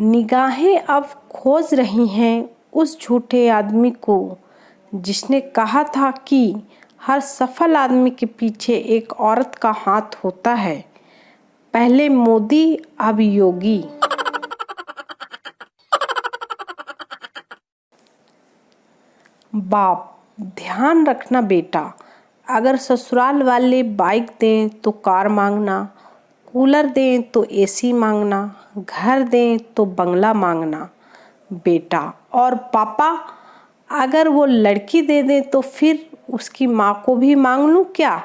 निगाहें अब खोज रही हैं उस झूठे आदमी को जिसने कहा था कि हर सफल आदमी के पीछे एक औरत का हाथ होता है। पहले मोदी, अब योगी। बाप, ध्यान रखना बेटा, अगर ससुराल वाले बाइक दें तो कार मांगना, कूलर दें तो एसी मांगना, घर दें तो बंगला मांगना बेटा। और पापा, अगर वो लड़की दे दें तो फिर उसकी माँ को भी मांग लूं क्या?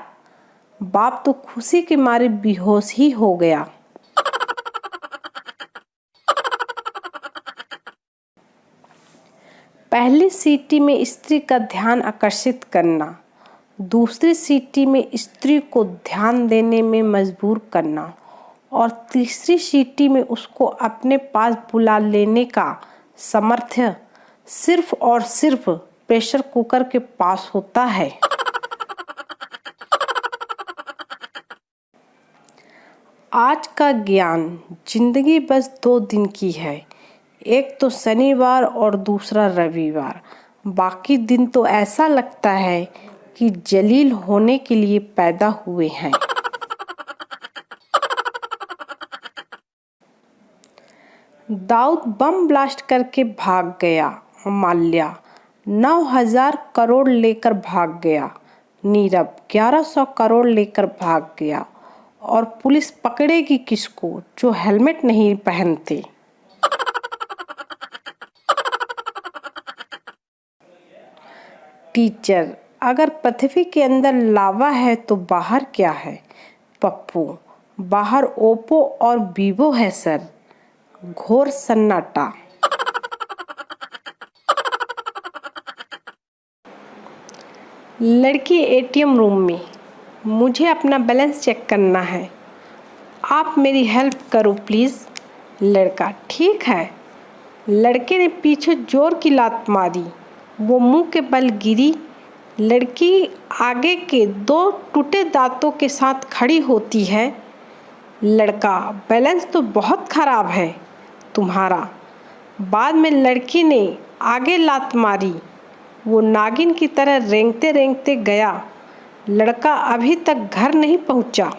बाप तो खुशी के मारे बेहोश ही हो गया। पहली सीटी में स्त्री का ध्यान आकर्षित करना, दूसरी सीटी में स्त्री को ध्यान देने में मजबूर करना और तीसरी सीटी में उसको अपने पास बुला लेने का सामर्थ्य सिर्फ और सिर्फ प्रेशर कुकर के पास होता है। आज का ज्ञान, जिंदगी बस 2 दिन की है, एक तो शनिवार और दूसरा रविवार। बाकी दिन तो ऐसा लगता है कि जलील होने के लिए पैदा हुए हैं। दाऊद बम ब्लास्ट करके भाग गया, माल्या 9,000 करोड़ लेकर भाग गया, नीरव 1100 करोड़ लेकर भाग गया और पुलिस पकड़ेगी किसको जो हेलमेट नहीं पहनते। टीचर, अगर पृथ्वी के अंदर लावा है तो बाहर क्या है? पप्पू, बाहर ओप्पो और वीवो है सर। घोर सन्नाटा। लड़की एटीएम रूम में, मुझे अपना बैलेंस चेक करना है, आप मेरी हेल्प करो प्लीज़। लड़का, ठीक है। लड़के ने पीछे जोर की लात मारी, वो मुंह के बल गिरी। लड़की आगे के 2 टूटे दांतों के साथ खड़ी होती है। लड़का, बैलेंस तो बहुत खराब है तुम्हारा। बाद में लड़की ने आगे लात मारी, वो नागिन की तरह रेंगते रेंगते गया। लड़का अभी तक घर नहीं पहुंचा।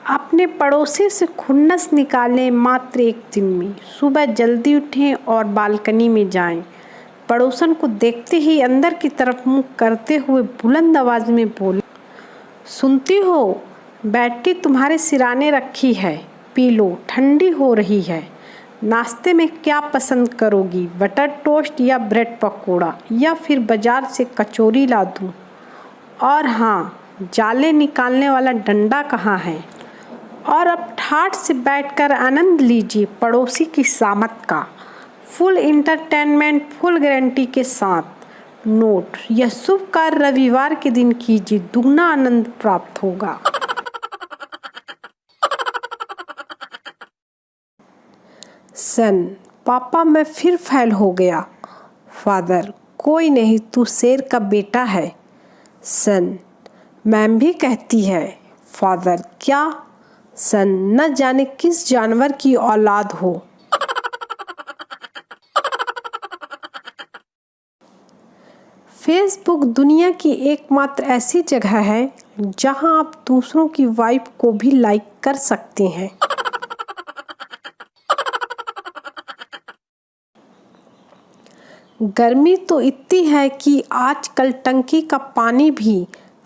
अपने पड़ोसी से खुन्नस निकालें मात्र 1 दिन में। सुबह जल्दी उठें और बालकनी में जाएं। पड़ोसन को देखते ही अंदर की तरफ मुंह करते हुए बुलंद आवाज में बोले, सुनती हो, बैटरी तुम्हारे सिराने रखी है, पी लो, ठंडी हो रही है। नाश्ते में क्या पसंद करोगी, बटर टोस्ट या ब्रेड पकौड़ा, या फिर बाजार से कचौरी ला दूं? और हाँ, जाले निकालने वाला डंडा कहाँ है? और अब ठाठ से बैठकर आनंद लीजिए पड़ोसी की सामत का। फुल इंटरटेनमेंट, फुल गारंटी के साथ। नोट, यह शुभ कार्य रविवार के दिन कीजिए, दुगना आनंद प्राप्त होगा। सन, पापा मैं फिर फेल हो गया। फादर, कोई नहीं, तू शेर का बेटा है। सन, मैम भी कहती है। फादर, क्या? सन, न जाने किस जानवर की औलाद हो। फेसबुक दुनिया की एकमात्र ऐसी जगह है जहां आप दूसरों की वाइफ को भी लाइक कर सकते हैं। गर्मी तो इतनी है कि आजकल टंकी का पानी भी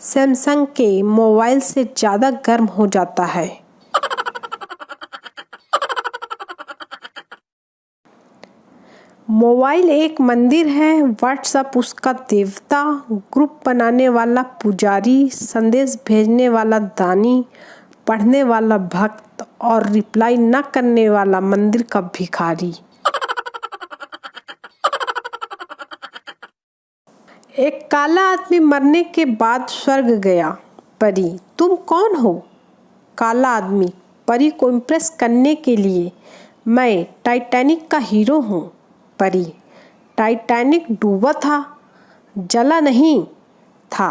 सैमसंग के मोबाइल से ज़्यादा गर्म हो जाता है। मोबाइल एक मंदिर है, व्हाट्सएप उसका देवता, ग्रुप बनाने वाला पुजारी, संदेश भेजने वाला दानी, पढ़ने वाला भक्त और रिप्लाई न करने वाला मंदिर का भिखारी। एक काला आदमी मरने के बाद स्वर्ग गया। परी, तुम कौन हो? काला आदमी, परी को इम्प्रेस करने के लिए मैं टाइटैनिक का हीरो हूँ। परी, टाइटैनिक डूबा था, जला नहीं था,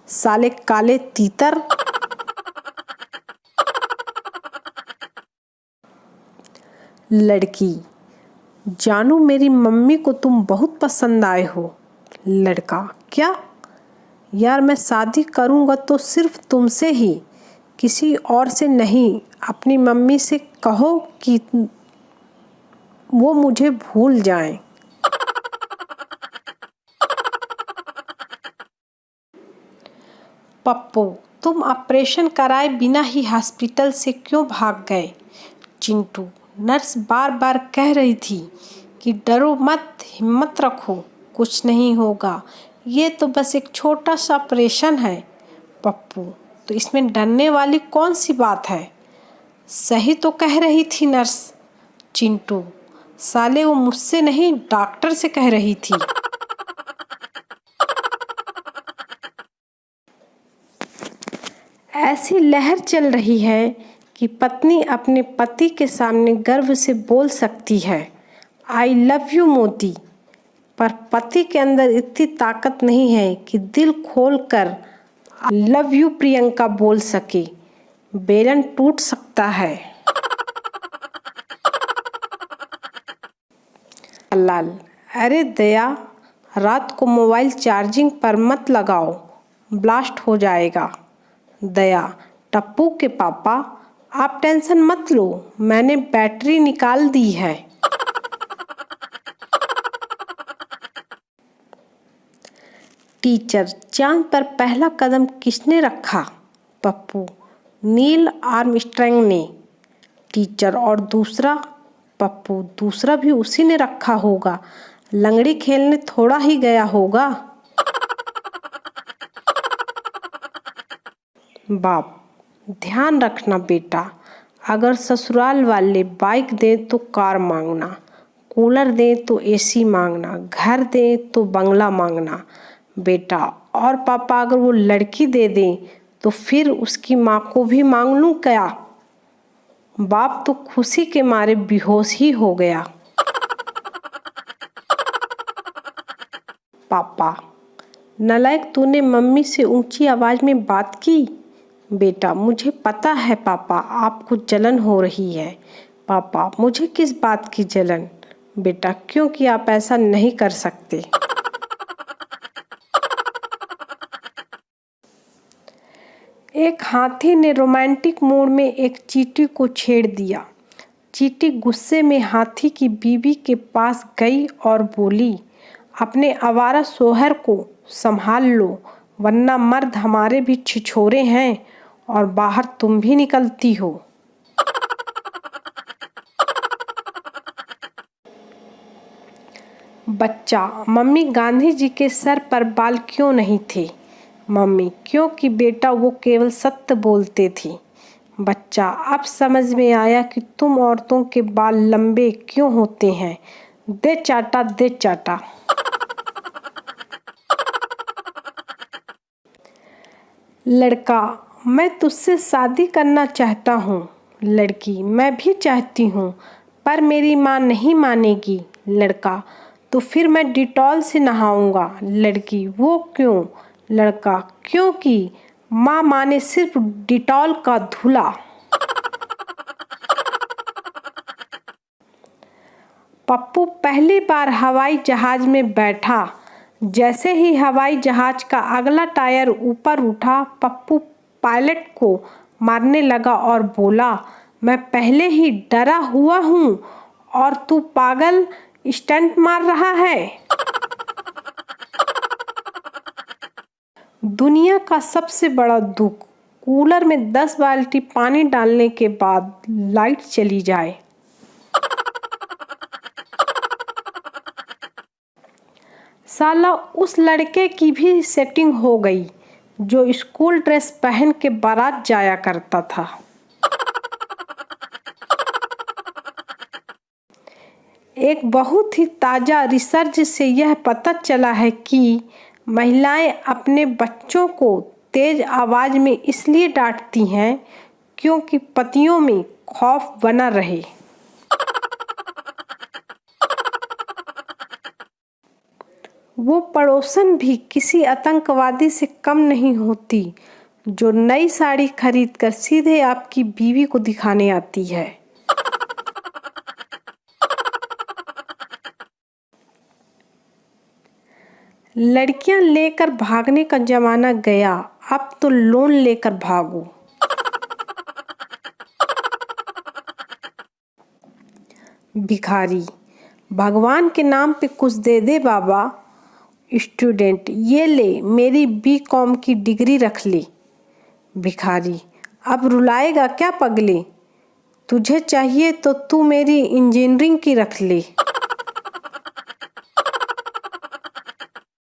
साले काले तीतर। लड़की, जानू मेरी मम्मी को तुम बहुत पसंद आए हो। लड़का, क्या? यार मैं शादी करूँगा तो सिर्फ तुमसे ही, किसी और से नहीं। अपनी मम्मी से कहो कि वो मुझे भूल जाएं। पप्पू, तुम ऑपरेशन कराए बिना ही हॉस्पिटल से क्यों भाग गए? चिंटू, नर्स बार बार कह रही थी कि डरो मत, हिम्मत रखो, कुछ नहीं होगा, ये तो बस एक छोटा सा ऑपरेशन है। पप्पू, तो इसमें डरने वाली कौन सी बात है? सही तो कह रही थी नर्स। चिंटू, साले वो मुझसे नहीं डॉक्टर से कह रही थी। ऐसी लहर चल रही है कि पत्नी अपने पति के सामने गर्व से बोल सकती है, आई लव यू मोदी, पर पति के अंदर इतनी ताकत नहीं है कि दिल खोल कर आई लव यू प्रियंका बोल सके। बेलन टूट सकता है। लाल, अरे दया, रात को मोबाइल चार्जिंग पर मत लगाओ, ब्लास्ट हो जाएगा। दया, टप्पू के पापा, आप टेंशन मत लो, मैंने बैटरी निकाल दी है। टीचर, चांद पर पहला कदम किसने रखा? पप्पू, नील आर्मस्ट्रांग ने। टीचर, और दूसरा? पप्पू, दूसरा भी उसी ने रखा होगा, लंगड़ी खेलने थोड़ा ही गया होगा। बाप, ध्यान रखना बेटा, अगर ससुराल वाले बाइक दें तो कार मांगना, कूलर दें तो एसी मांगना, घर दें तो बंगला मांगना बेटा। और पापा अगर वो लड़की दे दें तो फिर उसकी माँ को भी मांग लूँ क्या? बाप तो खुशी के मारे बेहोश ही हो गया। पापा, नालायक, तूने मम्मी से ऊंची आवाज में बात की? बेटा, मुझे पता है पापा, आपको जलन हो रही है। पापा, मुझे किस बात की जलन? बेटा, क्योंकि आप ऐसा नहीं कर सकते। एक हाथी ने रोमांटिक मूड में एक चींटी को छेड़ दिया। चींटी गुस्से में हाथी की बीवी के पास गई और बोली, अपने आवारा शौहर को संभाल लो, वरना मर्द हमारे भी छिछोरे हैं और बाहर तुम भी निकलती हो। बच्चा, मम्मी, गांधी जी के सर पर बाल क्यों नहीं थे? मम्मी, क्योंकि बेटा वो केवल सत्य बोलते थे। बच्चा, अब समझ में आया कि तुम औरतों के बाल लंबे क्यों होते हैं। दे चाटा, दे चाटा। लड़का, मैं तुझसे शादी करना चाहता हूँ। लड़की, मैं भी चाहती हूँ, पर मेरी माँ नहीं मानेगी। लड़का, तो फिर मैं डिटॉल से नहाऊंगा। लड़की, वो क्यों? लड़का, क्योंकि माँ माने सिर्फ डिटॉल का धुला। पप्पू पहली बार हवाई जहाज में बैठा। जैसे ही हवाई जहाज का अगला टायर ऊपर उठा, पप्पू पायलट को मारने लगा और बोला, मैं पहले ही डरा हुआ हूँ और तू पागल स्टंट मार रहा है। दुनिया का सबसे बड़ा दुख, कूलर में 10 बाल्टी पानी डालने के बाद लाइट चली जाए। साला उस लड़के की भी सेटिंग हो गई जो स्कूल ड्रेस पहन के बारात जाया करता था। एक बहुत ही ताज़ा रिसर्च से यह पता चला है कि महिलाएं अपने बच्चों को तेज आवाज़ में इसलिए डांटती हैं क्योंकि पतियों में खौफ बना रहे। वो पड़ोसन भी किसी आतंकवादी से कम नहीं होती जो नई साड़ी खरीदकर सीधे आपकी बीवी को दिखाने आती है। लड़कियां लेकर भागने का जमाना गया, अब तो लोन लेकर भागो। भिखारी, भगवान के नाम पे कुछ दे दे बाबा। स्टूडेंट, ये ले मेरी बीकॉम की डिग्री रख ले। भिखारी, अब रुलाएगा क्या पगले, तुझे चाहिए तो तू मेरी इंजीनियरिंग की रख ले।